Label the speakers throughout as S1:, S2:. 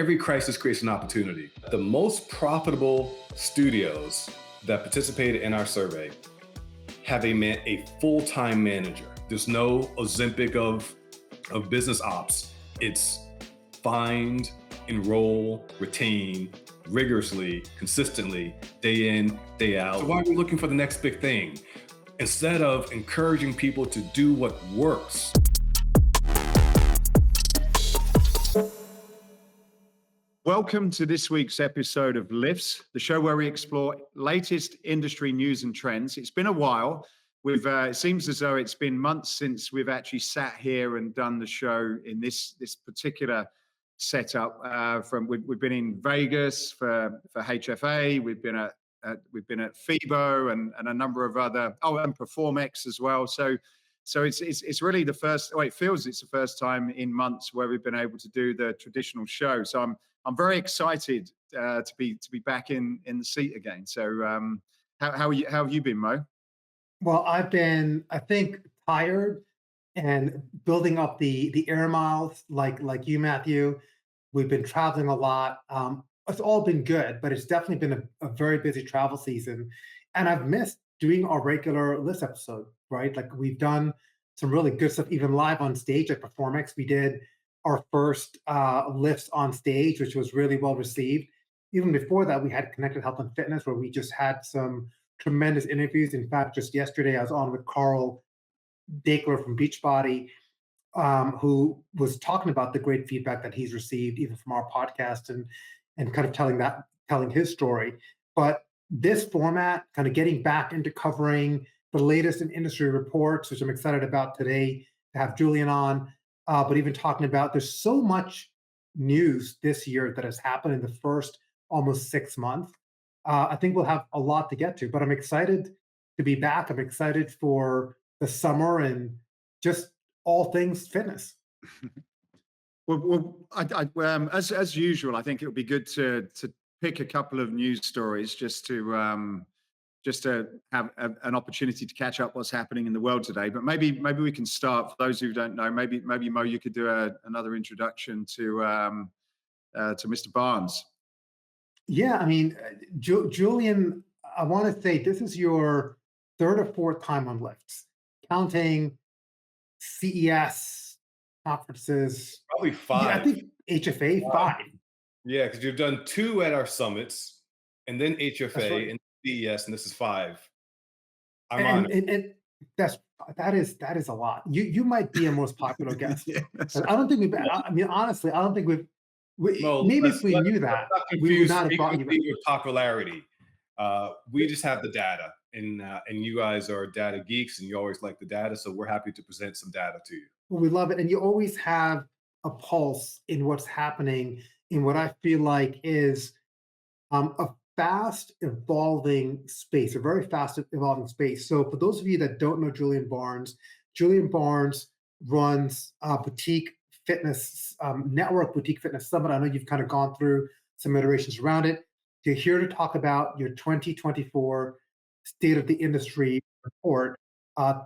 S1: Every crisis creates an opportunity. The most profitable studios that participated in our survey have a full-time manager. There's no Ozempic of business ops. It's find, enroll, retain rigorously, consistently, day in, day out. So why are we looking for the next big thing? Instead of encouraging people to do what works.
S2: Welcome to this week's episode of L.I.F.S, the show where we explore latest industry news and trends. It's been a while. It seems as though it's been months since we've actually sat here and done the show in this particular setup. We've been in Vegas for HFA. We've been at FIBO and a number of other and PerformX as well. So it's really the first. It feels it's the first time in months where we've been able to do the traditional show. So I'm very excited to be back in the seat again. So how have you been, Mo?
S3: Well, I've been, I think, tired and building up the air miles like you, Matthew. We've been traveling a lot. It's all been good, but it's definitely been a very busy travel season. And I've missed doing our regular list episode, right? Like we've done some really good stuff, even live on stage at PerformX. We did our first lifts on stage, which was really well received. Even before that, we had Connected Health and Fitness, where we just had some tremendous interviews. In fact, just yesterday, I was on with Carl Dakeler from Beachbody, who was talking about the great feedback that he's received, even from our podcast, and kind of telling his story. But this format, kind of getting back into covering the latest in industry reports, which I'm excited about today to have Julian on, but even talking about there's so much news this year that has happened in the first almost 6 months. I think we'll have a lot to get to, but I'm excited to be back. I'm excited for the summer and just all things fitness.
S2: As usual, I think it would be good to pick a couple of news stories just to have an opportunity to catch up what's happening in the world today. But maybe we can start, for those who don't know, maybe Mo, you could do another introduction to Mr. Barnes.
S3: Yeah, I mean, Julian, I want to say this is your third or fourth time on L.I.F.T.S, counting CES conferences.
S1: Probably five.
S3: Yeah, I think HFA, five.
S1: Yeah, because you've done two at our summits, and then HFA,
S3: right.
S1: and CES, and this is five. I'm
S3: And,
S1: on.
S3: and that is a lot. You might be a most popular guest.
S2: Yeah,
S3: I don't think we've. I mean, honestly, I don't think we've.
S1: No,
S3: Maybe if we knew that, we would not have brought you back.
S1: With popularity. We just have the data, and you guys are data geeks, and you always like the data, so we're happy to present some data to you.
S3: Well, we love it, and you always have a pulse in what's happening in what I feel like is a fast evolving space, a very fast evolving space. So for those of you that don't know Julian Barnes runs boutique fitness network, boutique fitness summit. I know you've kind of gone through some iterations around it. You're here to talk about your 2024 State of the Industry report.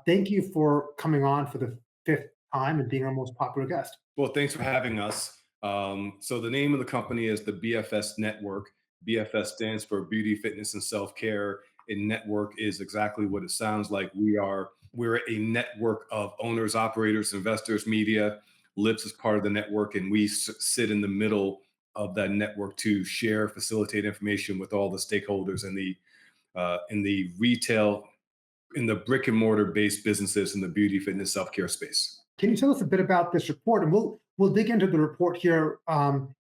S3: Thank you for coming on for the fifth time and being our most popular guest.
S1: Well, thanks for having us. So the name of the company is the BFS Network. BFS stands for Beauty, Fitness, and Self-Care. And network is exactly what it sounds like. We're a network of owners, operators, investors, media. L.I.F.S is part of the network, and we sit in the middle of that network to share, facilitate information with all the stakeholders in the retail, in the brick and mortar based businesses in the beauty, fitness, self-care space.
S3: Can you tell us a bit about this report? And we'll dig into the report here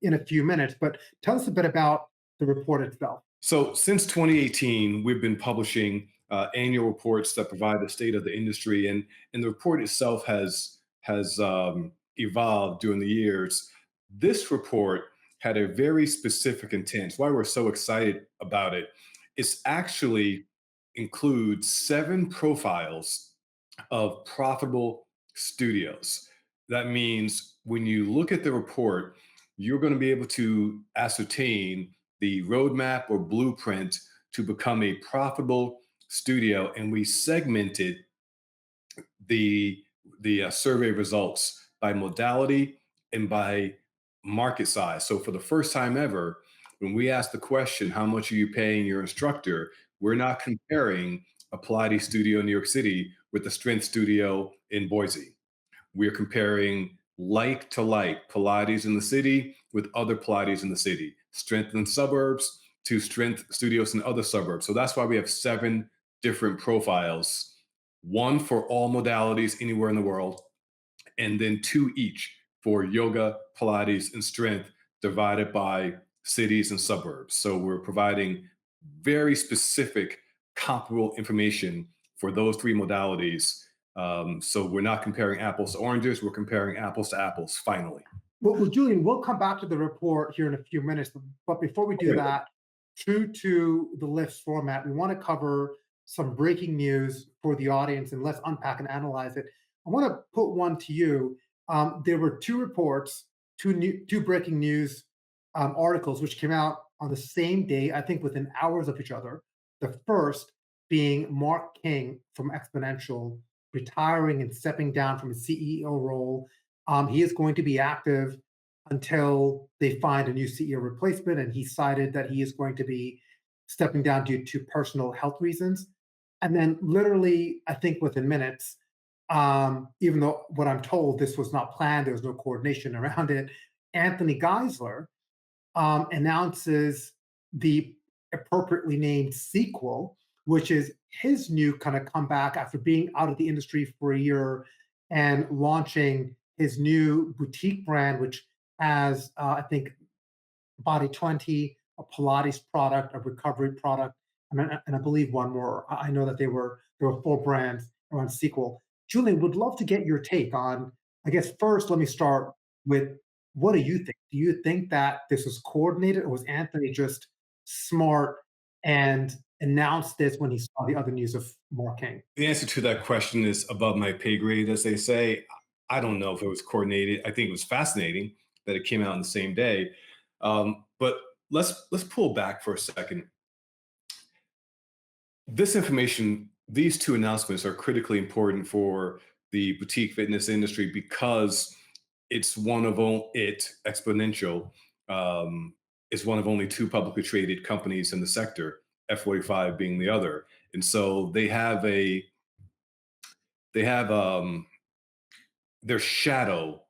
S3: in a few minutes, but tell us a bit about the report itself.
S1: So since 2018, we've been publishing annual reports that provide the state of the industry, and the report itself has evolved during the years. This report had a very specific intent. Why we're so excited about it. It's actually includes 7 profiles of profitable studios. That means when you look at the report, you're going to be able to ascertain the roadmap or blueprint to become a profitable studio. And we segmented the survey results by modality and by market size. So for the first time ever, when we ask the question, how much are you paying your instructor? We're not comparing a Pilates studio in New York City with a strength studio in Boise. We're comparing like to like Pilates in the city with other Pilates in the city, strength in suburbs to strength studios in other suburbs. So that's why we have 7 different profiles, one for all modalities anywhere in the world, and then 2 each for yoga, Pilates, and strength divided by cities and suburbs. So we're providing very specific comparable information for those 3 modalities. So we're not comparing apples to oranges, we're comparing apples to apples, finally.
S3: Well, Julian, we'll come back to the report here in a few minutes, but before we do
S1: Okay.
S3: that, true to the lifts format, we want to cover some breaking news for the audience, and let's unpack and analyze it. I want to put one to you. There were 2 reports, two breaking news articles, which came out on the same day, I think within hours of each other. The first being Mark King from Exponential retiring and stepping down from his CEO role. He is going to be active until they find a new CEO replacement, and he cited that he is going to be stepping down due to personal health reasons. And then, literally, I think within minutes, even though what I'm told this was not planned, there was no coordination around it. Anthony Geisler announces the appropriately named sequel, which is his new kind of comeback after being out of the industry for a year and launching his new boutique brand, which has, I think, Body 20, a Pilates product, a recovery product, and I believe one more. I know that there were 4 brands around sequel. Julian, would love to get your take on. I guess first, let me start with what do you think? Do you think that this was coordinated, or was Anthony just smart and announced this when he saw the other news of Mark King?
S1: The answer to that question is above my pay grade, as they say. I don't know if it was coordinated. I think it was fascinating that it came out on the same day. But let's pull back for a second. This information, these 2 announcements are critically important for the boutique fitness industry because it's one of Exponential is one of only 2 publicly traded companies in the sector, F45 being the other. And so they have their shadow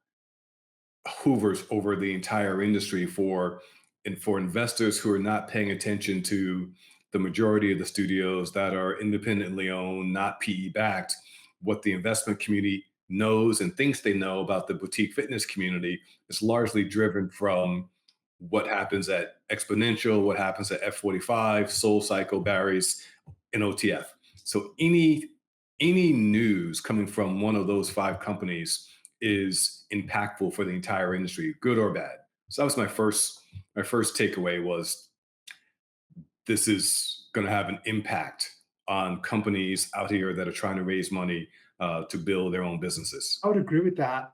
S1: hoovers over the entire industry for investors who are not paying attention to the majority of the studios that are independently owned, not PE backed. What the investment community knows and thinks they know about the boutique fitness community is largely driven from what happens at Exponential, what happens at F45, Soul Cycle, Barry's, and OTF. So any news coming from one of those 5 companies is impactful for the entire industry, good or bad. So that was my first takeaway was this is going to have an impact on companies out here that are trying to raise money to build their own businesses.
S3: I would agree with that.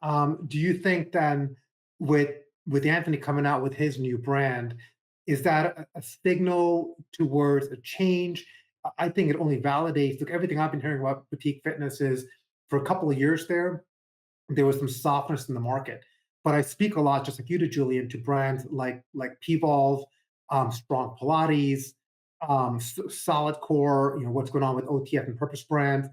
S3: Do you think then, with Anthony coming out with his new brand, is that a signal towards a change? I think it only validates. Look, everything I've been hearing about boutique fitness is for a couple of years there was some softness in the market. But I speak a lot, just like you do, Julian, to brands like Pvolve, Strong Pilates, Solid Core. You know what's going on with OTF and Purpose Brand,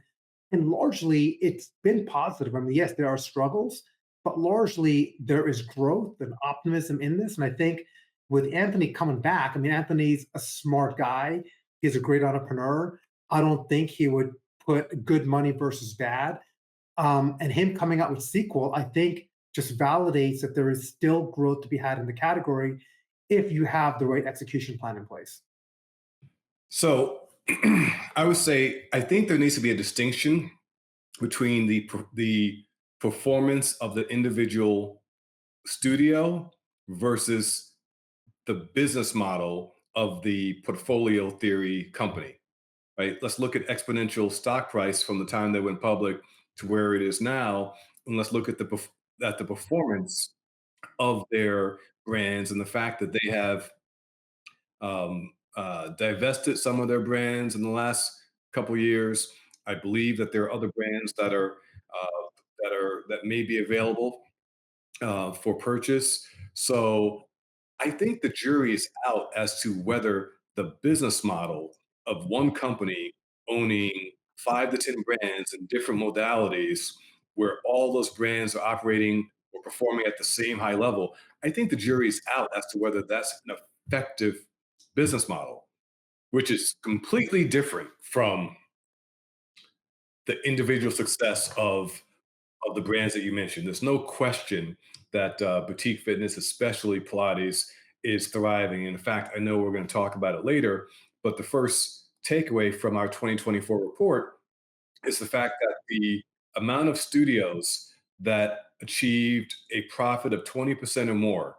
S3: and largely it's been positive. I mean, yes, there are struggles, but largely there is growth and optimism in this. And I think with Anthony coming back, I mean, Anthony's a smart guy. He's a great entrepreneur. I don't think he would put good money versus bad. And him coming out with sequel, I think, just validates that there is still growth to be had in the category if you have the right execution plan in place.
S1: So I would say I think there needs to be a distinction between the performance of the individual studio versus the business model of the portfolio theory company. Right? Let's look at Exponential stock price from the time they went public to where it is now, and let's look at the performance of their brands and the fact that they have divested some of their brands in the last couple of years. I believe that there are other brands that may be available for purchase. So I think the jury is out as to whether the business model of one company owning 5 to 10 brands in different modalities, where all those brands are operating or performing at the same high level, I think the jury is out as to whether that's an effective business model, which is completely different from the individual success of the brands that you mentioned. There's no question that boutique fitness, especially Pilates, is thriving. In fact, I know we're going to talk about it later, but the first takeaway from our 2024 report is the fact that the amount of studios that achieved a profit of 20% or more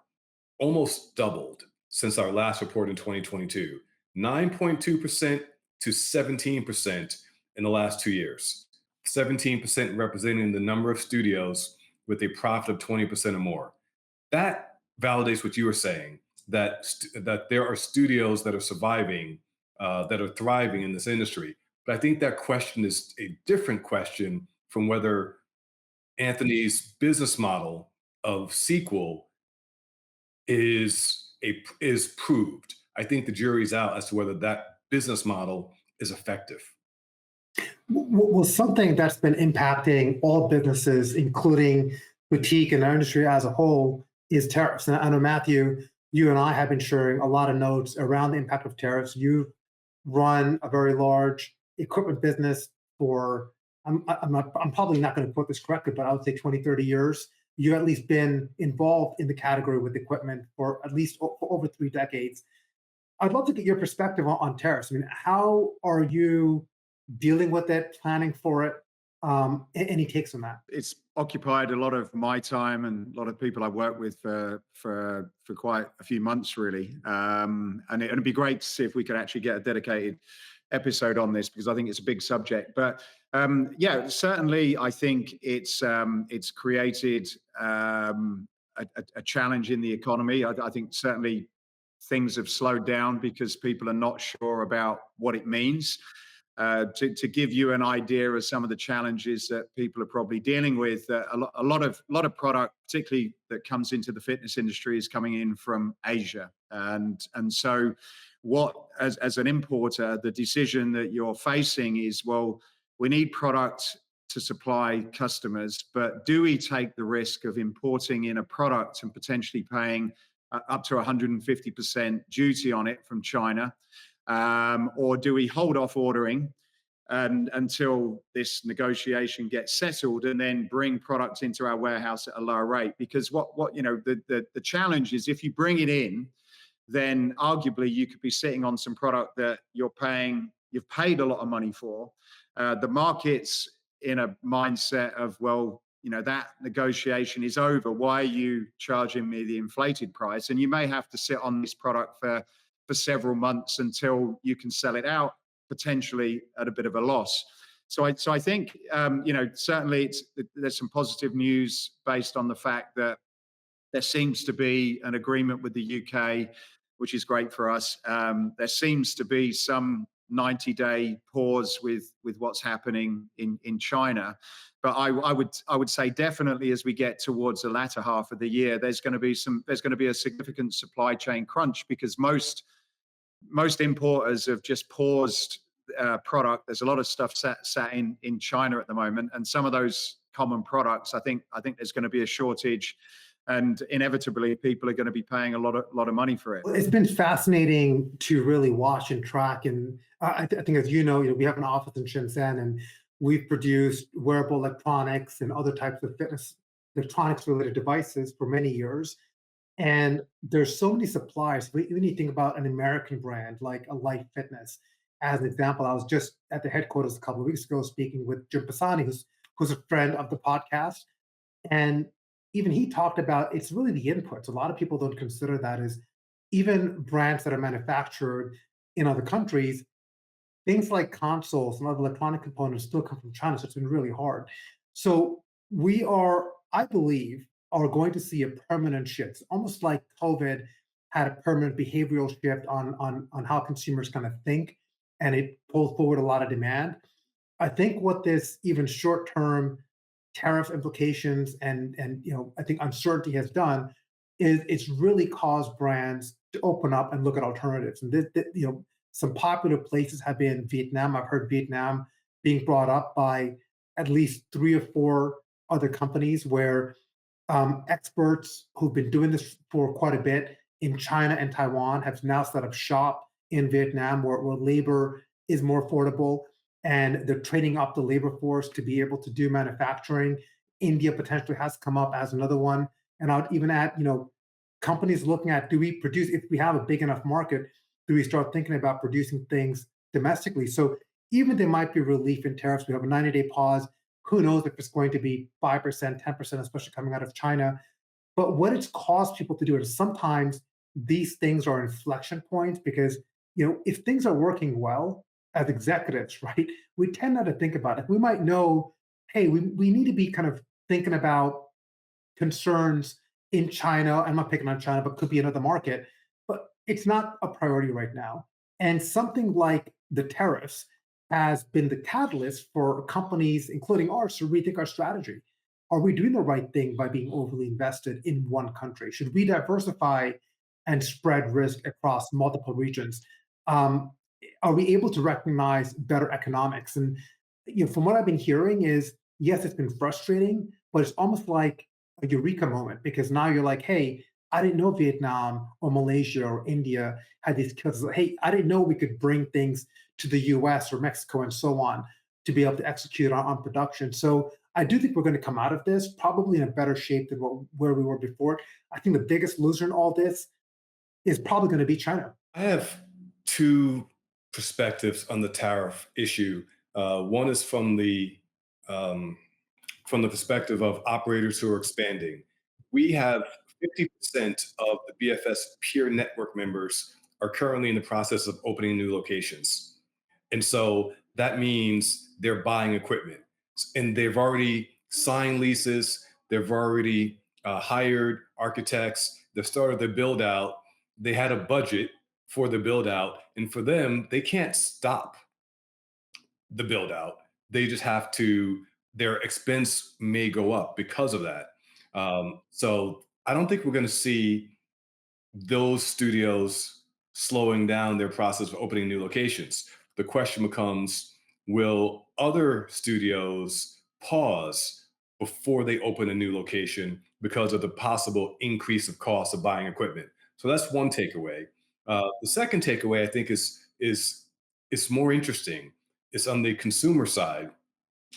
S1: almost doubled since our last report in 2022, 9.2% to 17% in the last 2 years. 17% representing the number of studios with a profit of 20% or more. That validates what you were saying, that there are studios that are surviving, that are thriving in this industry. But I think that question is a different question from whether Anthony's business model of sequel is proved. I think the jury's out as to whether that business model is effective.
S3: Well, something that's been impacting all businesses, including boutique and our industry as a whole, is tariffs. And I know, Matthew, you and I have been sharing a lot of notes around the impact of tariffs. You run a very large equipment business for, I'm probably not going to quote this correctly, but I would say 20, 30 years. You've at least been involved in the category with equipment for at least for over 3 decades. I'd love to get your perspective on tariffs. I mean, how are you dealing with it, planning for it? Any takes on that?
S2: It's occupied a lot of my time and a lot of people I work with for quite a few months, really. And it'd be great to see if we could actually get a dedicated episode on this, because I think it's a big subject. But yeah, certainly I think it's created a challenge in the economy. I think certainly things have slowed down because people are not sure about what it means. To give you an idea of some of the challenges that people are probably dealing with, a lot of product, particularly that comes into the fitness industry, is coming in from Asia, and so what, as an importer, the decision that you're facing is, well, we need product to supply customers, but do we take the risk of importing in a product and potentially paying up to 150% duty on it from China? Or do we hold off ordering until this negotiation gets settled and then bring product into our warehouse at a lower rate? Because the challenge is, if you bring it in, then arguably you could be sitting on some product that you've paid a lot of money for. The market's in a mindset of, well, that negotiation is over. Why are you charging me the inflated price? And you may have to sit on this product for several months until you can sell it out, potentially at a bit of a loss. So I think, certainly there's some positive news based on the fact that there seems to be an agreement with the UK, which is great for us. There seems to be some 90-day pause with what's happening in China. But I would say definitely as we get towards the latter half of the year, there's going to be a significant supply chain crunch, because most importers have just paused product. There's a lot of stuff sat in China at the moment, and some of those common products, I think there's going to be a shortage, and inevitably people are going to be paying a lot of money for it.
S3: It's been fascinating to really watch and track, and I think, as you know, we have an office in Shenzhen, and we've produced wearable electronics and other types of fitness electronics-related devices for many years. And there's so many suppliers. When you think about an American brand like a L.I.F.T.S, as an example, I was just at the headquarters a couple of weeks ago speaking with Jim Pisani, who's a friend of the podcast. And even he talked about, it's really the inputs. A lot of people don't consider that as, even brands that are manufactured in other countries, things like consoles and other electronic components still come from China. So it's been really hard. So we are, I believe, are going to see a permanent shift, almost like COVID had a permanent behavioral shift on how consumers kind of think, and it pulled forward a lot of demand. I think what this even short-term tariff implications and I think uncertainty has done, is it's really caused brands to open up and look at alternatives. And some popular places have been Vietnam. I've heard Vietnam being brought up by at least 3 or 4 other companies where experts who've been doing this for quite a bit in China and Taiwan have now set up shop in Vietnam where labor is more affordable and they're training up the labor force to be able to do manufacturing. India potentially has come up as another one. And I'd even add, companies looking at, do we produce, if we have a big enough market, do we start thinking about producing things domestically? So even there might be relief in tariffs, we have a 90-day pause. Who knows if it's going to be 5%, 10%, especially coming out of China. But what it's caused people to do is sometimes these things are inflection points because, if things are working well as executives, right, we tend not to think about it. We might know, hey, we need to be kind of thinking about concerns in China. I'm not picking on China, but could be another market, but it's not a priority right now. And something like the tariffs has been the catalyst for companies, including ours, to rethink our strategy. Are we doing the right thing by being overly invested in one country? Should we diversify and spread risk across multiple regions? Um, are we able to recognize better economics? And from what I've been hearing is, yes, it's been frustrating, but it's almost like a eureka moment because now you're like, hey, I didn't know Vietnam or Malaysia or India had these kills. Hey, I didn't know we could bring things to the US or Mexico and so on to be able to execute on production. So I do think we're going to come out of this probably in a better shape than where we were before. I think the biggest loser in all this is probably going to be China.
S1: I have two perspectives on the tariff issue. One is um, from the perspective of operators who are expanding. We have 50% of the BFS peer network members are currently in the process of opening new locations. And so that means they're buying equipment and they've already signed leases, they've already hired architects, they've started their build out, they had a budget for the build out. And for them, they can't stop the build out. They just have to, their expense may go up because of that. So I don't think we're going to see those studios slowing down their process of opening new locations. The question becomes, will other studios pause before they open a new location because of the possible increase of cost of buying equipment? So that's one takeaway. The second takeaway I think is more interesting. It's on the consumer side.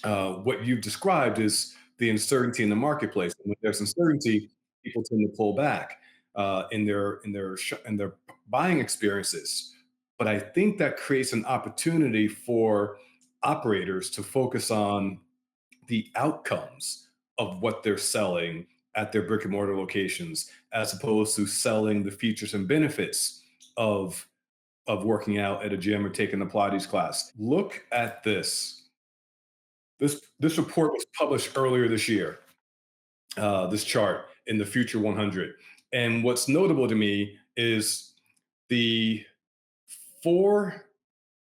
S1: What you've described is the uncertainty in the marketplace. And when there's uncertainty, people tend to pull back in their buying experiences. But I think that creates an opportunity for operators to focus on the outcomes of what they're selling at their brick and mortar locations, as opposed to selling the features and benefits of working out at a gym or taking a Pilates class. Look at this. This report was published earlier this year. This chart in the Future 100, and what's notable to me is the four,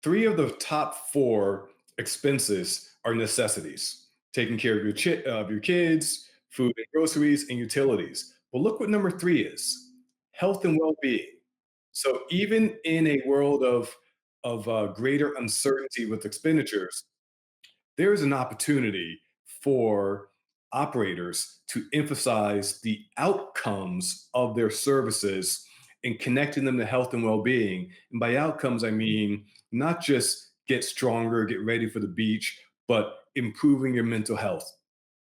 S1: three of the top four expenses are necessities: taking care of your kids, food and groceries, and utilities. But look what number three is: health and well-being. So even in a world of greater uncertainty with expenditures, there is an opportunity for operators to emphasize the outcomes of their services and connecting them to health and well-being. And by outcomes, I mean not just get stronger, get ready for the beach, but improving your mental health,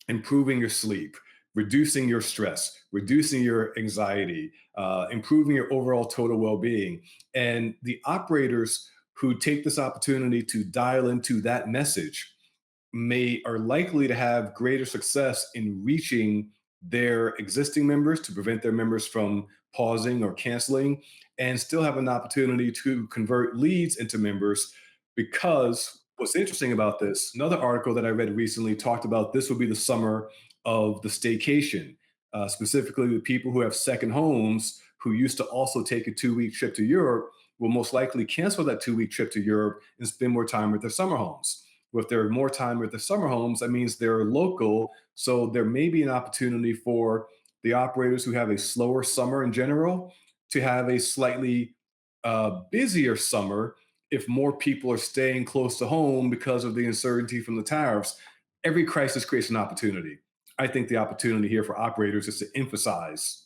S1: improving your sleep, reducing your stress, reducing your anxiety, improving your overall total well-being. And the operators who take this opportunity to dial into that message are likely to have greater success in reaching their existing members to prevent their members from pausing or canceling, and still have an opportunity to convert leads into members. Because what's interesting about this, another article that I read recently talked about this will be the summer of the staycation, specifically the people who have second homes who used to also take a 2 week trip to Europe will most likely cancel that 2 week trip to Europe and spend more time with their summer homes. With their more time with the summer homes, that means they're local. So there may be an opportunity for the operators who have a slower summer in general to have a slightly busier summer if more people are staying close to home because of the uncertainty from the tariffs. Every crisis creates an opportunity. I think the opportunity here for operators is to emphasize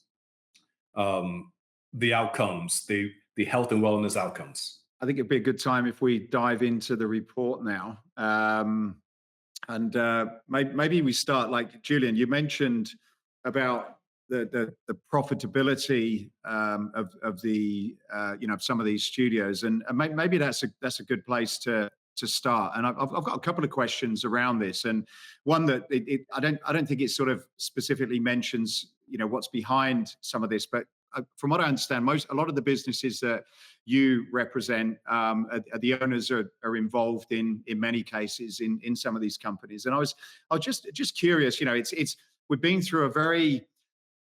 S1: um, the outcomes, the health and wellness outcomes.
S2: I think it'd be a good time if we dive into the report now. And maybe we start, like Julian, you mentioned about the profitability of the of some of these studios, and maybe that's a good place to start. And I've got a couple of questions around this, and one that I don't think it sort of specifically mentions what's behind some of this, but from what I understand, a lot of the businesses that you represent, the owners are involved in many cases in some of these companies. And I was just curious. It's we've been through a very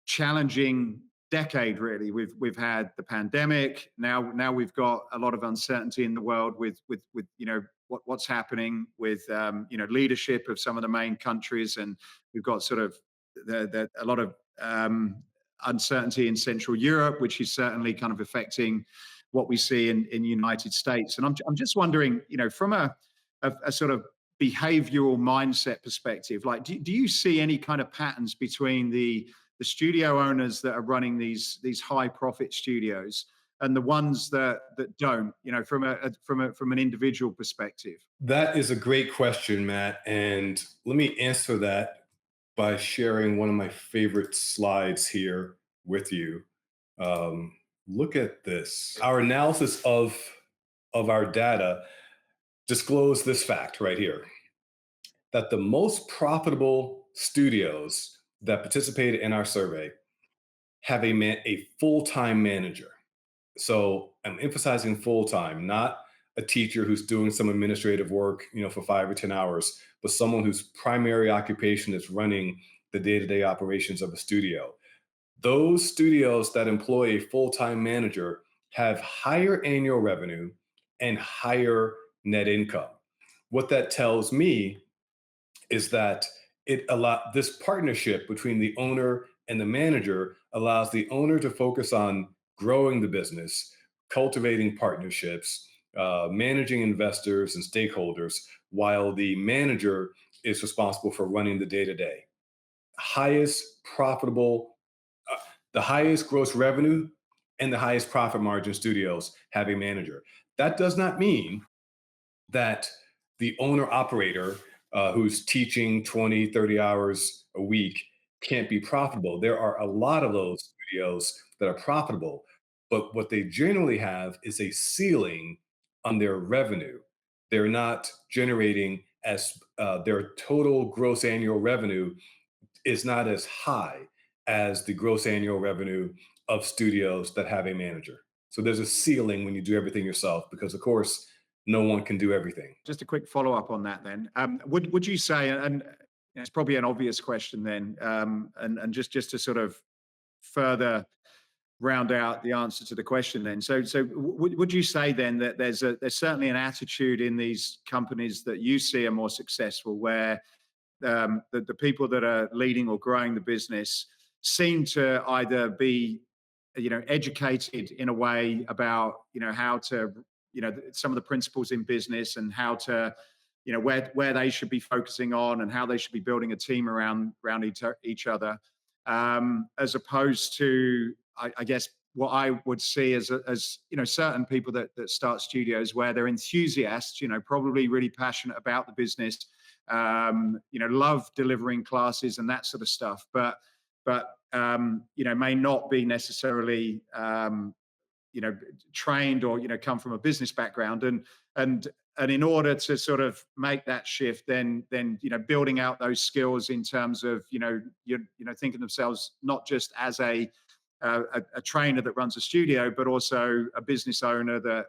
S2: challenging decade, really. We've had the pandemic. Now we've got a lot of uncertainty in the world with what's happening with leadership of some of the main countries, and we've got sort of a lot of uncertainty in Central Europe, which is certainly kind of affecting what we see in the United States. And I'm just wondering, from a sort of behavioral mindset perspective, like do you see any kind of patterns between the studio owners that are running these high profit studios and the ones that don't, from an individual perspective?
S1: That is a great question, Matt. And let me answer that by sharing one of my favorite slides here with you. Um, Look at this. Our analysis of our data disclosed this fact right here, that the most profitable studios that participated in our survey have a full-time manager. So I'm emphasizing full-time, not a teacher who's doing some administrative work, for 5 or 10 hours, but someone whose primary occupation is running the day-to-day operations of a studio. Those studios that employ a full-time manager have higher annual revenue and higher net income. What that tells me is that this partnership between the owner and the manager allows the owner to focus on growing the business, cultivating partnerships, managing investors and stakeholders, while the manager is responsible for running the day-to-day. Highest profitable, the highest gross revenue and the highest profit margin studios have a manager. That does not mean that the owner operator who's teaching 20, 30 hours a week can't be profitable. There are a lot of those studios that are profitable, but what they generally have is a ceiling on their revenue. They're not generating their total gross annual revenue is not as high as the gross annual revenue of studios that have a manager. So there's a ceiling when you do everything yourself, because of course, no one can do everything.
S2: Just a quick follow up on that then. Would you say, and it's probably an obvious question then, and just to sort of further round out the answer to the question then. So would you say then that there's certainly an attitude in these companies that you see are more successful, where the people that are leading or growing the business seem to either be educated in a way about how to some of the principles in business, and how to where they should be focusing on, and how they should be building a team around each other, as opposed to I guess what I would see as certain people that start studios where they're enthusiasts, probably really passionate about the business, love delivering classes and that sort of stuff, but may not be necessarily trained or come from a business background, and in order to sort of make that shift, then building out those skills in terms of thinking themselves not just as a trainer that runs a studio, but also a business owner that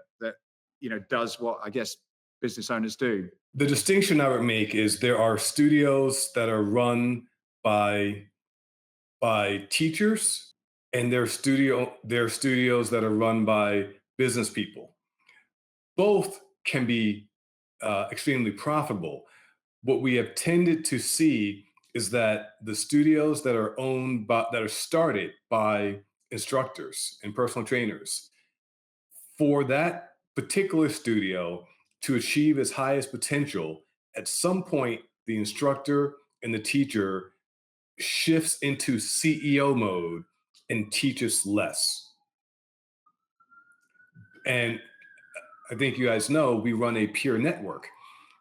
S2: does what I guess business owners do.
S1: The distinction I would make is there are studios that are run by teachers, and there are studios that are run by business people. Both can be extremely profitable. What we have tended to see is that the studios that are owned by that are started by instructors and personal trainers, for that particular studio to achieve its highest potential, at some point the instructor and the teacher shifts into CEO mode and teaches less. And I think you guys know we run a peer network,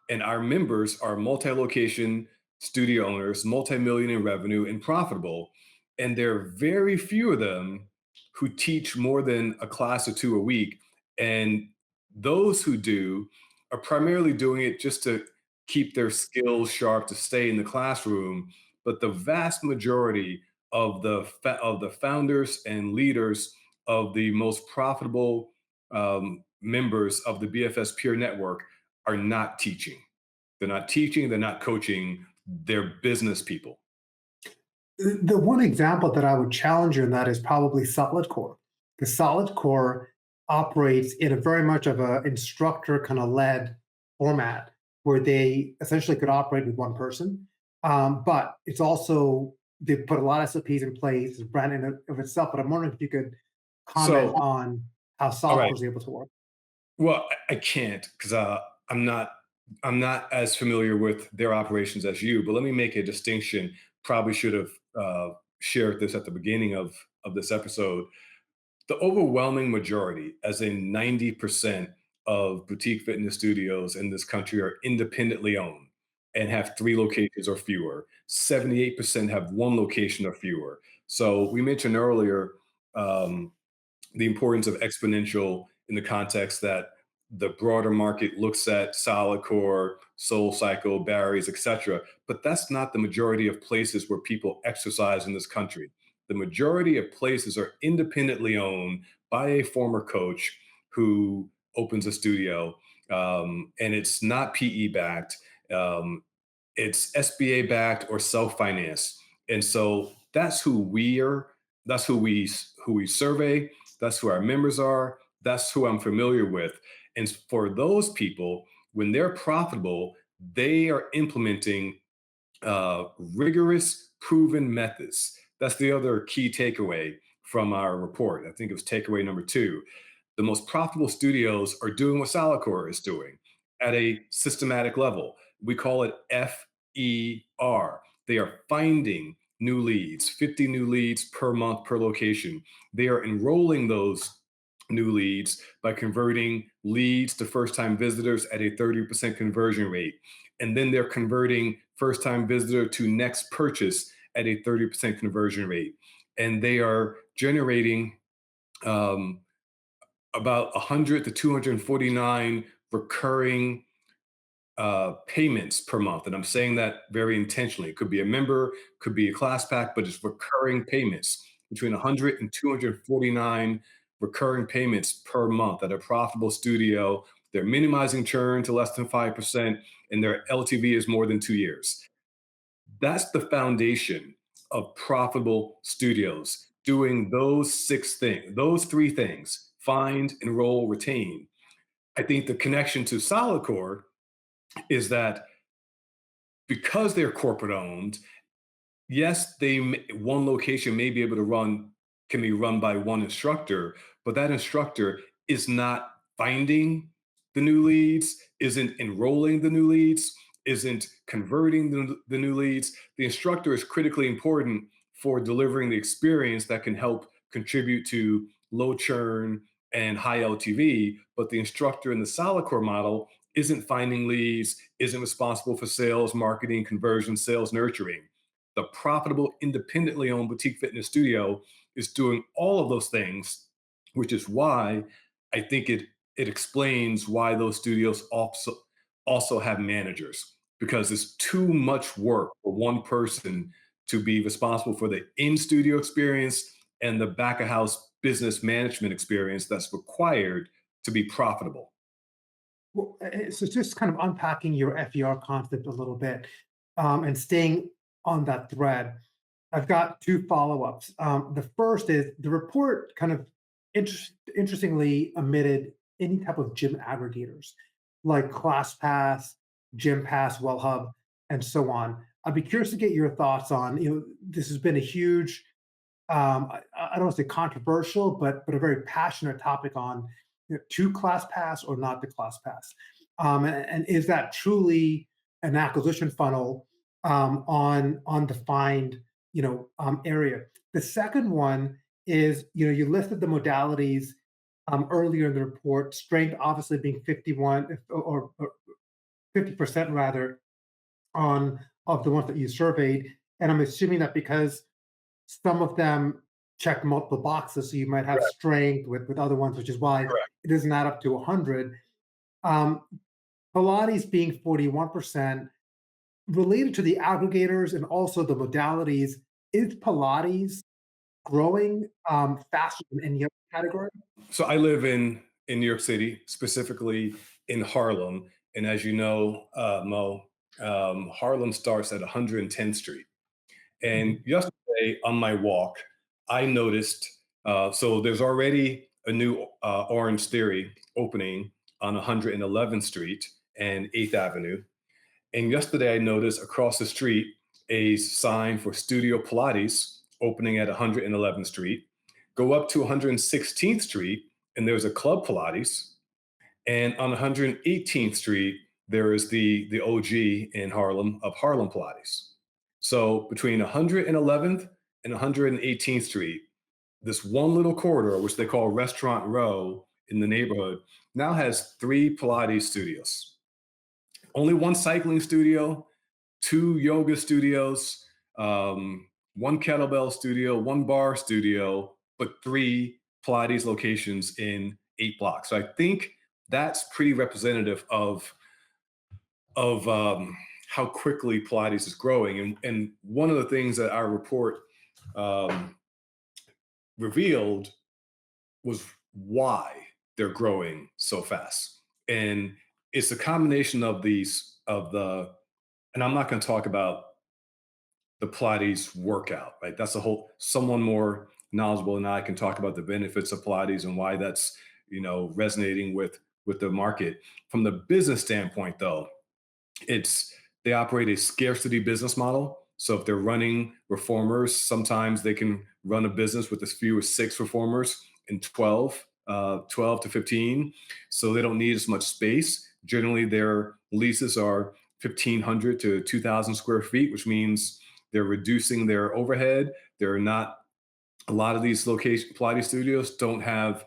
S1: and our members are multi-location studio owners, multi-million in revenue and profitable. And there are very few of them who teach more than a class or two a week. And those who do are primarily doing it just to keep their skills sharp, to stay in the classroom. But the vast majority of the founders and leaders of the most profitable members of the BFS peer network are not teaching. They're not teaching, they're not coaching, they're business people.
S3: The one example that I would challenge you in that is probably Solid Core. Because Solid Core operates in a very much of a instructor kind of led format where they essentially could operate with one person. But it's also, they put a lot of SOPs in place, it's a brand in of itself. But I'm wondering if you could comment
S1: So,
S3: on how
S1: all
S3: Solid
S1: right.
S3: Core is able to work.
S1: Well, I can't because I'm not I'm not as familiar with their operations as you. But let me make a distinction. Probably should have shared this at the beginning of this episode. The overwhelming majority, as in 90% of boutique fitness studios in this country, are independently owned and have three locations or fewer. 78% have one location or fewer. So we mentioned earlier um, the importance of exponential in the context that the broader market looks at solid core, soul cycle, barriers, etc. But that's not the majority of places where people exercise in this country. The majority of places are independently owned by a former coach who opens a studio, and it's not PE backed. Um, it's SBA backed or self financed, and so that's who we are. That's who we survey. That's who our members are. That's who I'm familiar with. And for those people, when they're profitable, they are implementing rigorous, proven methods. That's the other key takeaway from our report. I think it was takeaway number two. The most profitable studios are doing what Solidcore is doing at a systematic level. We call it FER. They are finding new leads, 50 new leads per month per location. They are enrolling those new leads by converting leads to first time visitors at a 30% conversion rate. And then they're converting first time visitor to next purchase at a 30% conversion rate. And they are generating um, about 100 to 249 recurring payments per month. And I'm saying that very intentionally. It could be a member, could be a class pack, but it's recurring payments between 100 and 249 recurring payments per month at a profitable studio. They're minimizing churn to less than 5%, and their LTV is more than 2 years. That's the foundation of profitable studios doing those six things, those three things: find, enroll, retain. I think the connection to Solid Core is that because they're corporate owned, yes, one location may be able to run can be run by one instructor, but that instructor is not finding the new leads, isn't enrolling the new leads, isn't converting the new leads. The instructor is critically important for delivering the experience that can help contribute to low churn and high LTV, but the instructor in the solid core model isn't finding leads, isn't responsible for sales, marketing, conversion, sales nurturing. The profitable, independently owned boutique fitness studio is doing all of those things, which is why I think it explains why those studios also have managers, because it's too much work for one person to be responsible for the in studio experience and the back of house business management experience that's required to be profitable.
S3: Well, so just kind of unpacking your FER concept a little bit, and staying on that thread, I've got two follow-ups. The first is the report kind of interestingly omitted any type of gym aggregators like ClassPass, Gym Pass, WellHub, and so on. I'd be curious to get your thoughts on, this has been a huge, I don't want to say controversial, but a very passionate topic on, to ClassPass or not to ClassPass. And is that truly an acquisition funnel on defined, area? The second one is, you listed the modalities earlier in the report, strength obviously being 51 or 50% rather on of the ones that you surveyed. And I'm assuming that because some of them check multiple boxes, so you might have
S1: Correct.
S3: strength with other ones, which is why
S1: Correct.
S3: it doesn't add up to 100. Um, Pilates being 41% related to the aggregators and also the modalities. Is Pilates growing faster than any other category?
S1: So I live in New York City, specifically in Harlem, and as you know, Mo, Harlem starts at 110th Street. And
S3: Mhm.
S1: yesterday on my walk, I noticed so there's already a new Orange Theory opening on 111th Street and 8th Avenue. And yesterday I noticed across the street a sign for Studio Pilates opening at 111th Street. Go up to 116th Street and there's a Club Pilates. And on 118th Street, there is the OG in Harlem of Harlem Pilates. So between 111th and 118th Street, this one little corridor, which they call Restaurant Row in the neighborhood, now has three Pilates studios. Only one cycling studio, two yoga studios, one kettlebell studio, one bar studio, but three Pilates locations in 8 blocks. So I think that's pretty representative of how quickly Pilates is growing. And one of the things that our report um, revealed was why they're growing so fast. And it's a combination of these of the and I'm not going to talk about the Pilates workout, right? That's a whole someone more knowledgeable than I can talk about the benefits of Pilates and why that's resonating with the market. From the business standpoint, though, it's they operate a scarcity business model. So if they're running reformers, sometimes they can run a business with as few as 6 reformers in 12 to 15. So they don't need as much space. Generally, their leases are 1,500 to 2,000 square feet, which means they're reducing their overhead. They're not a lot of these location Pilates studios don't have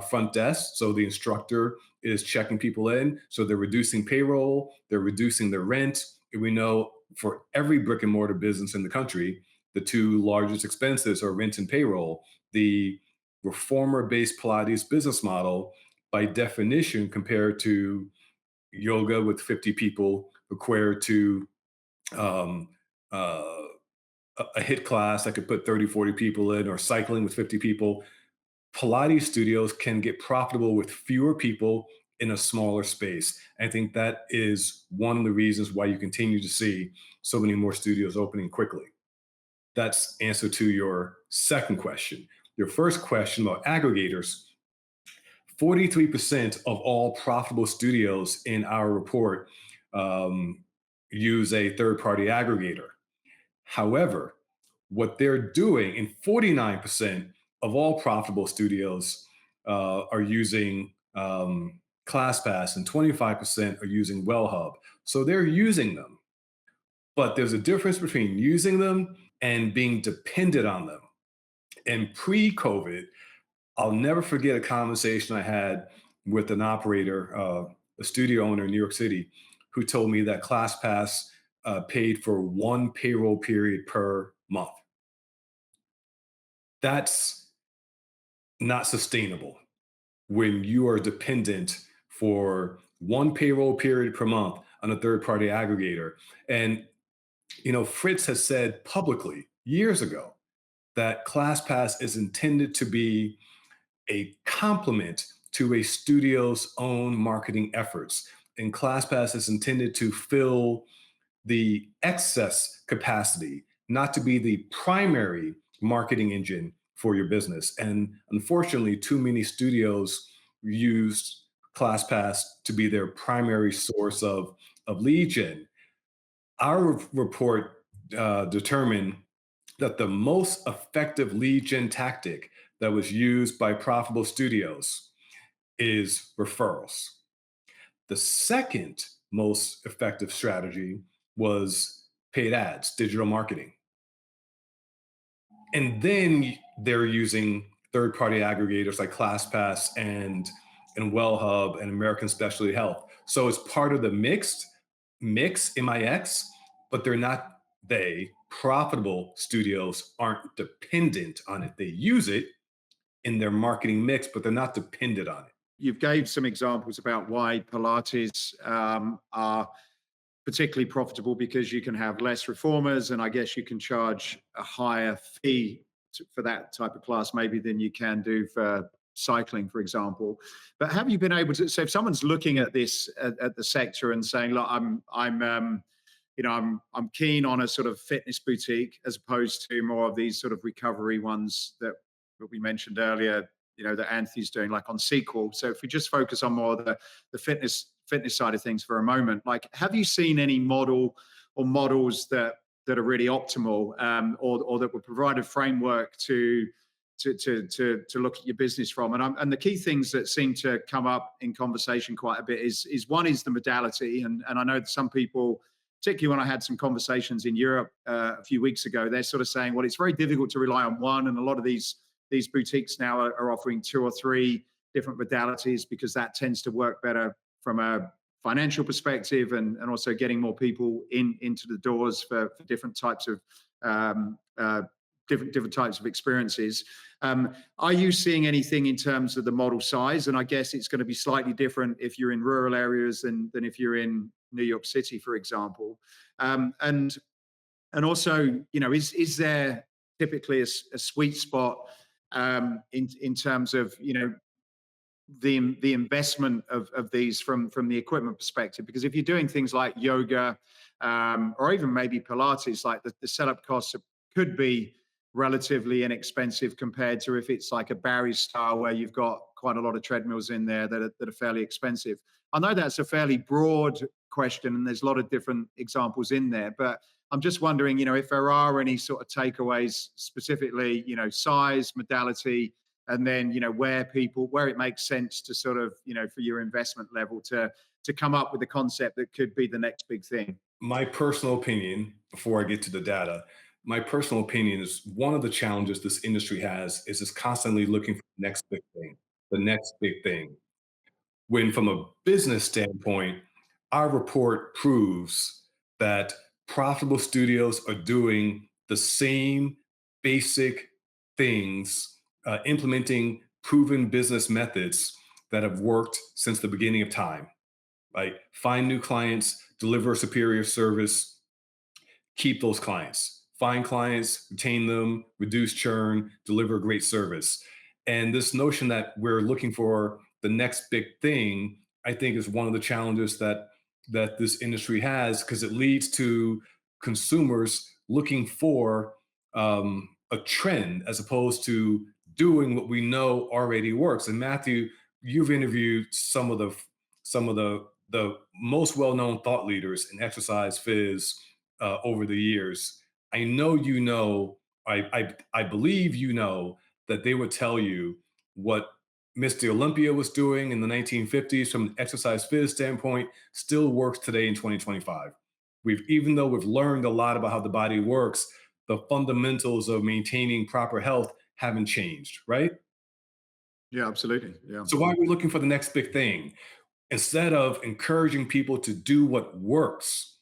S1: front desk, so the instructor is checking people in. So they're reducing payroll, they're reducing their rent. And we know for every brick and mortar business in the country, the two largest expenses are rent and payroll. The reformer-based Pilates business model, by definition, compared to yoga with 50 people, required to um, uh, a hit class that could put 30, 40 people in, or cycling with 50 people. Pilates studios can get profitable with fewer people in a smaller space. I think that is one of the reasons why you continue to see so many more studios opening quickly. That's answer to your second question. Your first question about aggregators, 43% of all profitable studios in our report um, use a third party aggregator. However, what they're doing, and 49% of all profitable studios are using ClassPass, and 25% are using WellHub. So they're using them, but there's a difference between using them and being dependent on them. And pre-COVID, I'll never forget a conversation I had with an operator, a studio owner in New York City, who told me that ClassPass paid for one payroll period per month. That's not sustainable when you are dependent for one payroll period per month on a third party aggregator. And, Fritz has said publicly years ago that ClassPass is intended to be a complement to a studio's own marketing efforts. And ClassPass is intended to fill the excess capacity, not to be the primary marketing engine for your business. And unfortunately, too many studios use ClassPass to be their primary source of lead gen. Our report determined that the most effective lead gen tactic that was used by profitable studios is referrals. The second most effective strategy was paid ads, digital marketing. And then they're using third-party aggregators like ClassPass and WellHub and American Specialty Health. So it's part of the mix, but they're not they profitable studios aren't dependent on it. They use it in their marketing mix, but they're not dependent on it.
S2: You've gave some examples about why Pilates are particularly profitable, because you can have less reformers, and I guess you can charge a higher fee for that type of class maybe than you can do for cycling, for example. But have you been able to, so if someone's looking at this at the sector and saying, look, I'm keen on a sort of fitness boutique as opposed to more of these sort of recovery ones that we mentioned earlier, that Anthony's doing, like on Sequel. So if we just focus on more the fitness side of things for a moment, like, have you seen any model or models that are really optimal, or that would provide a framework to look at your business from? And the key things that seem to come up in conversation quite a bit is one is the modality, and I know that some people, particularly when I had some conversations in Europe a few weeks ago, they're sort of saying, well, it's very difficult to rely on one, and a lot of these boutiques now are offering 2 or 3 different modalities because that tends to work better from a financial perspective, and also getting more people into the doors for different types of different types of experiences. Are you seeing anything in terms of the model size? And I guess it's going to be slightly different if you're in rural areas than if you're in New York City, for example. And also, is there typically a sweet spot in terms of the investment of these from the equipment perspective? Because if you're doing things like yoga, or even maybe Pilates, like the setup costs could be relatively inexpensive compared to if it's like a Barry's style where you've got quite a lot of treadmills in there that are fairly expensive. I know that's a fairly broad question and there's a lot of different examples in there, but I'm just wondering, if there are any sort of takeaways specifically, size, modality, and then, where it makes sense to sort of, for your investment level to come up with a concept that could be the next big thing.
S1: My personal opinion, before I get to the data, my personal opinion is one of the challenges this industry has is it's constantly looking for the next big thing, the next big thing. When from a business standpoint, our report proves that profitable studios are doing the same basic things, implementing proven business methods that have worked since the beginning of time. Right? Find new clients, deliver superior service, keep those clients. Find clients, retain them, reduce churn, deliver great service. And this notion that we're looking for the next big thing, I think, is one of the challenges that this industry has, because it leads to consumers looking for a trend as opposed to doing what we know already works. And Matthew, you've interviewed some of the most well-known thought leaders in exercise phys over the years. I know I believe that they would tell you what Mr. Olympia was doing in the 1950s from an exercise phys standpoint still works today in 2025. Even though we've learned a lot about how the body works, the fundamentals of maintaining proper health haven't changed, right?
S2: Yeah, absolutely. Yeah.
S1: So why are we looking for the next big thing? Instead of encouraging people to do what works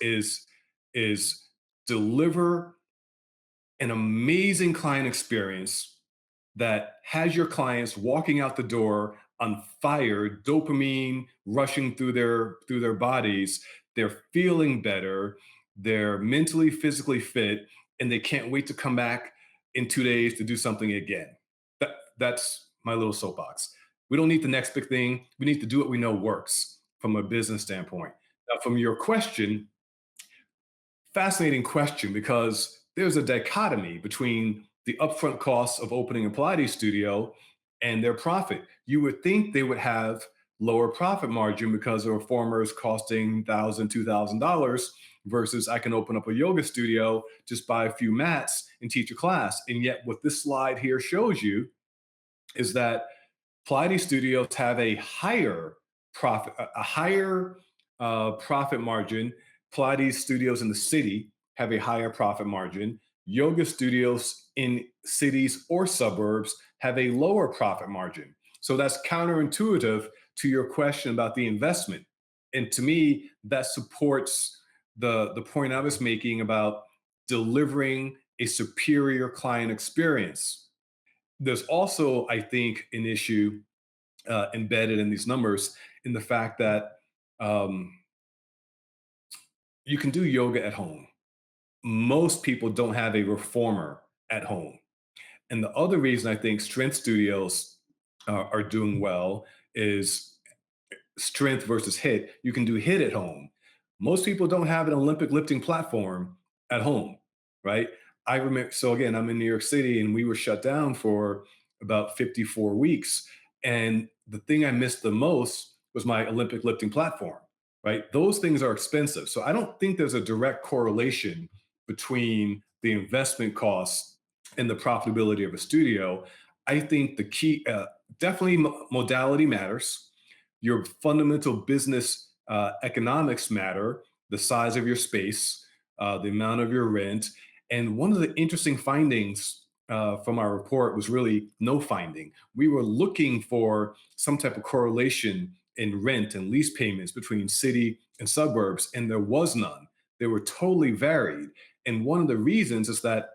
S1: is deliver an amazing client experience that has your clients walking out the door on fire, dopamine rushing through their bodies. They're feeling better, they're mentally, physically fit, and they can't wait to come back in 2 days to do something again. That's my little soapbox. We don't need the next big thing. We need to do what we know works from a business standpoint. Now, from your question, fascinating question, because there's a dichotomy between the upfront costs of opening a Pilates studio and their profit. You would think they would have lower profit margin because the reformers costing $1,000, $2,000 versus I can open up a yoga studio, just buy a few mats and teach a class. And yet, what this slide here shows you is that Pilates studios have a higher profit margin. Pilates studios in the city have a higher profit margin. Yoga studios in cities or suburbs have a lower profit margin. So that's counterintuitive to your question about the investment. And to me, that supports the point I was making about delivering a superior client experience. There's also, I think, an issue embedded in these numbers in the fact that um, you can do yoga at home. Most people don't have a reformer at home. And the other reason I think strength studios are doing well is strength versus hit. You can do hit at home. Most people don't have an Olympic lifting platform at home, right? I remember, so again, I'm in New York City and we were shut down for about 54 weeks. And the thing I missed the most was my Olympic lifting platform, right? Those things are expensive. So I don't think there's a direct correlation between the investment costs and the profitability of a studio. I think the key, definitely modality matters. Your fundamental business economics matter, the size of your space, the amount of your rent. And one of the interesting findings from our report was really no finding. We were looking for some type of correlation in rent and lease payments between city and suburbs, and there was none. They were totally varied. And one of the reasons is that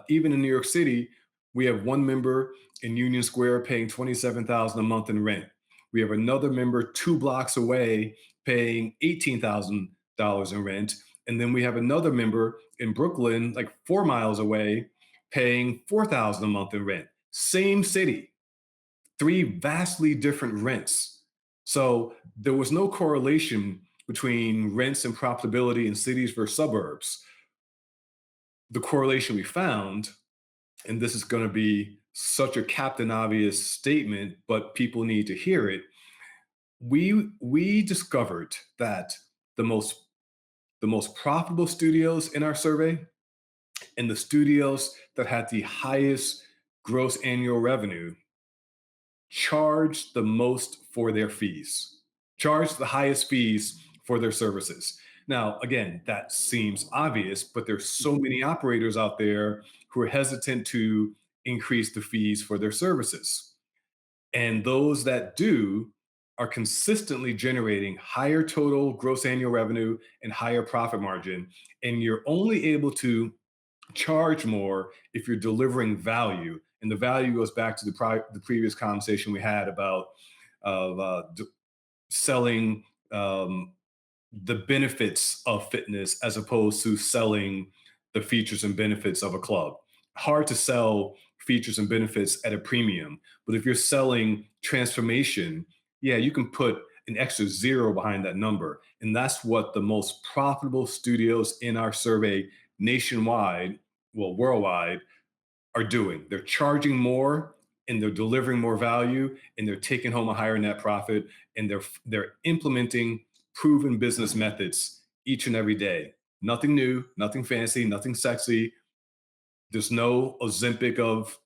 S1: even in New York City, we have one member in Union Square paying $27,000 a month in rent. We have another member 2 blocks away paying $18,000 in rent. And then we have another member in Brooklyn, like 4 miles away, paying $4,000 a month in rent. Same city, three vastly different rents. So there was no correlation between rents and profitability in cities versus suburbs. The correlation we found, and this is going to be such a captain obvious statement, but people need to hear it. We discovered that the most the most profitable studios in our survey and the studios that had the highest gross annual revenue charged the most for their fees, charged the highest fees for their services. Now, again, that seems obvious, but there's so many operators out there who are hesitant to increase the fees for their services. And those that do are consistently generating higher total gross annual revenue and higher profit margin. And you're only able to charge more if you're delivering value. And the value goes back to the previous conversation we had about selling the benefits of fitness as opposed to selling the features and benefits of a club. Hard to sell features and benefits at a premium, but if you're selling transformation, yeah, you can put an extra zero behind that number. And that's what the most profitable studios in our survey nationwide, well, worldwide, are doing. They're charging more and they're delivering more value and they're taking home a higher net profit and they're implementing proven business methods each and every day. Nothing new, nothing fancy, nothing sexy. There's no Ozempic of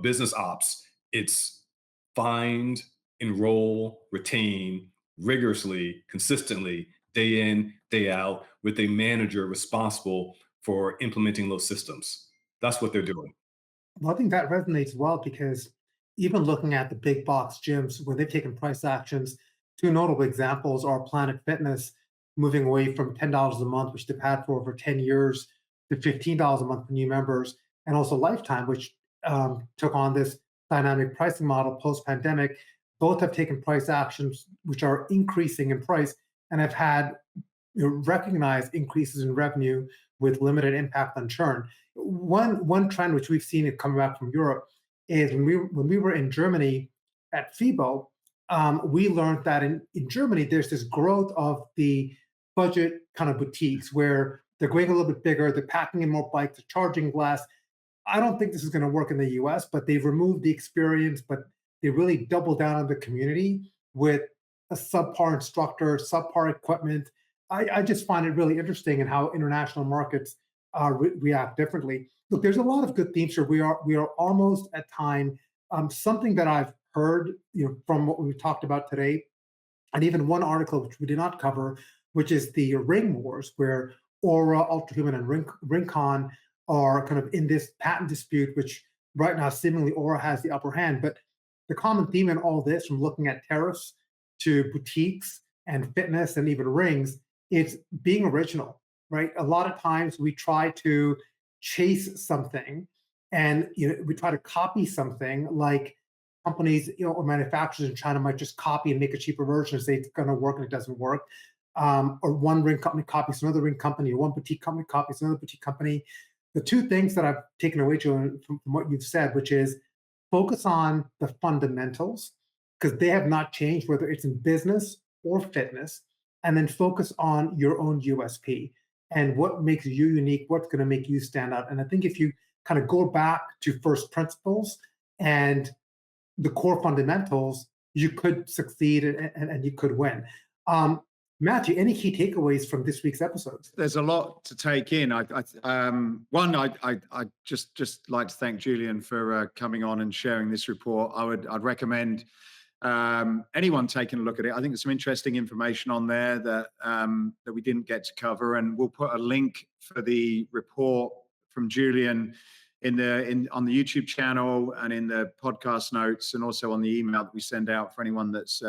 S1: business ops. It's find, enroll, retain rigorously, consistently, day in, day out, with a manager responsible for implementing those systems. That's what they're doing.
S3: Well, I think that resonates well because even looking at the big box gyms where they've taken price actions, two notable examples are Planet Fitness moving away from $10 a month, which they've had for over 10 years, to $15 a month for new members, and also Lifetime, which took on this dynamic pricing model post pandemic. Both have taken price actions which are increasing in price and have had recognized increases in revenue with limited impact on churn. One trend which we've seen it coming back from Europe is when we were in Germany at FIBO, we learned that in Germany there's this growth of the budget kind of boutiques where they're going a little bit bigger, they're packing in more bikes, they're charging less. I don't think this is going to work in the US, but they've removed the experience, but they really double down on the community with a subpar instructor, subpar equipment, I just find it really interesting in how international markets react differently. Look, there's a lot of good themes here. We are almost at time. Something that I've heard, from what we've talked about today, and even one article which we did not cover, which is the ring wars, where Aura, Ultrahuman, and Rincon are kind of in this patent dispute, which right now seemingly Aura has the upper hand. But the common theme in all this, from looking at tariffs to boutiques and fitness and even rings, it's being original, right? A lot of times we try to chase something, and we try to copy something, like companies, or manufacturers in China might just copy and make a cheaper version and say it's going to work, and it doesn't work. Or one ring company copies another ring company, or one boutique company copies another boutique company. The two things that I've taken away, Julian, from what you've said, which is focus on the fundamentals, because they have not changed, whether it's in business or fitness, and then focus on your own USP and what makes you unique, what's going to make you stand out. And I think if you kind of go back to first principles and the core fundamentals, you could succeed, and you could win. Matthew, any key takeaways from this week's episodes?
S2: There's a lot to take in. I just like to thank Julian for coming on and sharing this report. I'd recommend anyone taking a look at it. I think there's some interesting information on there that we didn't get to cover, and we'll put a link for the report from Julian on the YouTube channel and in the podcast notes, and also on the email that we send out for anyone that's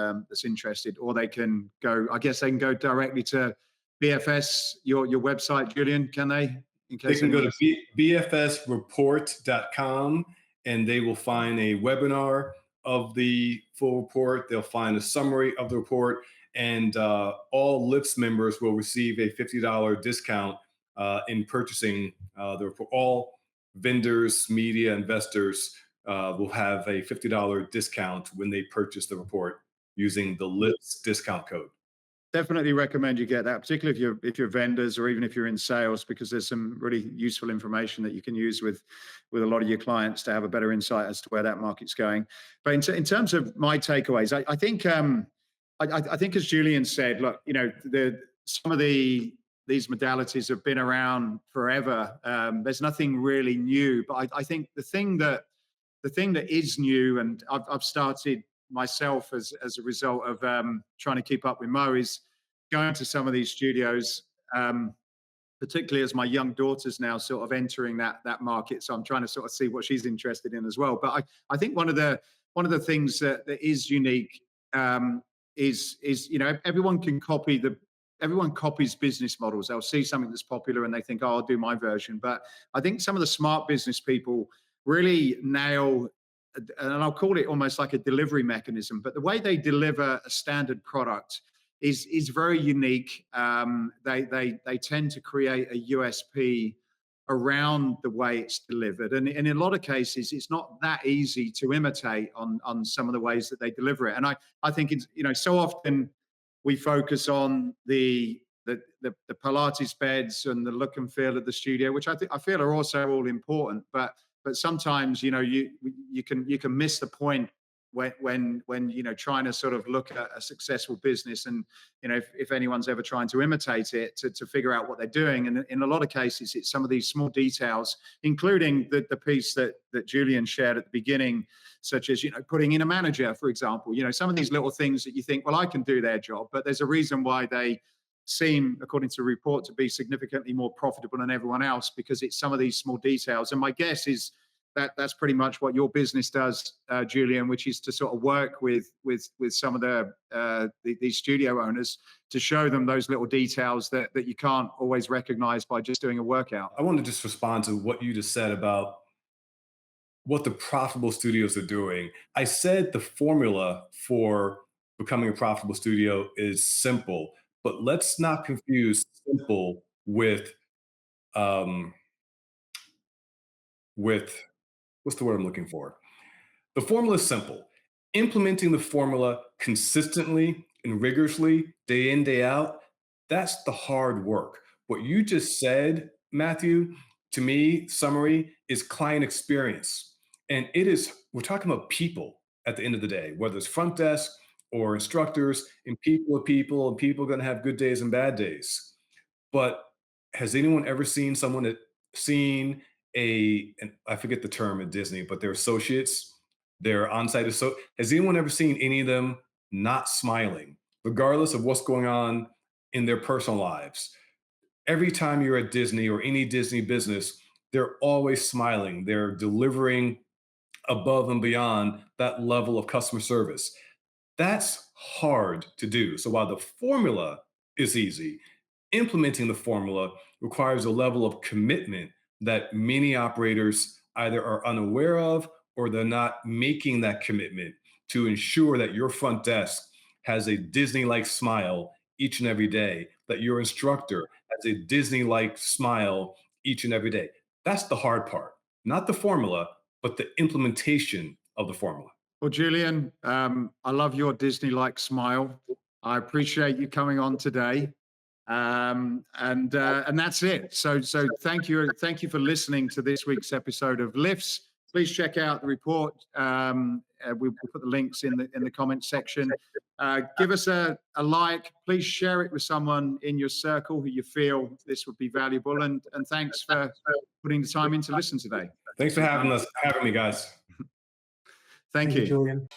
S2: interested. Or they can go, I guess they can go directly to BFS, your website, Julian, can they?
S1: They can go to bfsreport.com, and they will find a webinar of the full report. They'll find a summary of the report, and all L.I.F.T.S members will receive a $50 discount in purchasing the report. All vendors, media, investors will have a $50 discount when they purchase the report using the L.I.F.T.S discount code.
S2: Definitely recommend you get that, particularly if you're vendors, or even if you're in sales, because there's some really useful information that you can use with a lot of your clients to have a better insight as to where that market's going. But in terms of my takeaways, I think as Julian said, look, some of these modalities have been around forever. There's nothing really new, but I think the thing that is new, and I've started myself as a result of trying to keep up with Mo, is going to some of these studios, particularly as my young daughter's now sort of entering that market. So I'm trying to sort of see what she's interested in as well. But I think one of the things that is unique is everyone copies business models. They'll see something that's popular and they think, oh, I'll do my version. But I think some of the smart business people really nail, and I'll call it almost like a delivery mechanism, but the way they deliver a standard product is very unique. They tend to create a USP around the way it's delivered, and in a lot of cases, it's not that easy to imitate on some of the ways that they deliver it. And I think it's, so often we focus on the Pilates beds and the look and feel of the studio, which I feel are also all important, but sometimes you can miss the point when trying to sort of look at a successful business, and if anyone's ever trying to imitate it, to figure out what they're doing. And in a lot of cases, it's some of these small details, including the piece that Julian shared at the beginning, such as putting in a manager, for example. Some of these little things that you think, well, I can do their job, but there's a reason why they seem, according to the report, to be significantly more profitable than everyone else, because it's some of these small details. And my guess is that's pretty much what your business does, Julian, which is to sort of work with some of these studio owners to show them those little details that you can't always recognize by just doing a workout.
S1: I want to just respond to what you just said about what the profitable studios are doing. I said the formula for becoming a profitable studio is simple, but let's not confuse simple with what's the word I'm looking for? The formula is simple. Implementing the formula consistently and rigorously, day in, day out, that's the hard work. What you just said, Matthew, to me, summary, is client experience. And we're talking about people at the end of the day, whether it's front desk, or instructors, and people are people, and people are going to have good days and bad days. But has anyone ever seen someone that seen and I forget the term at Disney, but their associates, their on-site has anyone ever seen any of them not smiling, regardless of what's going on in their personal lives? Every time you're at Disney or any Disney business, they're always smiling. They're delivering above and beyond that level of customer service. That's hard to do. So while the formula is easy, implementing the formula requires a level of commitment that many operators either are unaware of or they're not making that commitment to ensure that your front desk has a Disney like smile each and every day, that your instructor has a Disney like smile each and every day. That's the hard part, not the formula, but the implementation of the formula.
S2: Well, Julian, I love your Disney-like smile. I appreciate you coming on today. And that's it. So thank you for listening to this week's episode of L.I.F.S. Please check out the report. We'll put the links in the comments section. Give us a like. Please share it with someone in your circle who you feel this would be valuable. And thanks for putting the time in to listen today.
S1: Thanks for having me, guys.
S2: Thank
S3: you,
S2: you.
S3: Julian.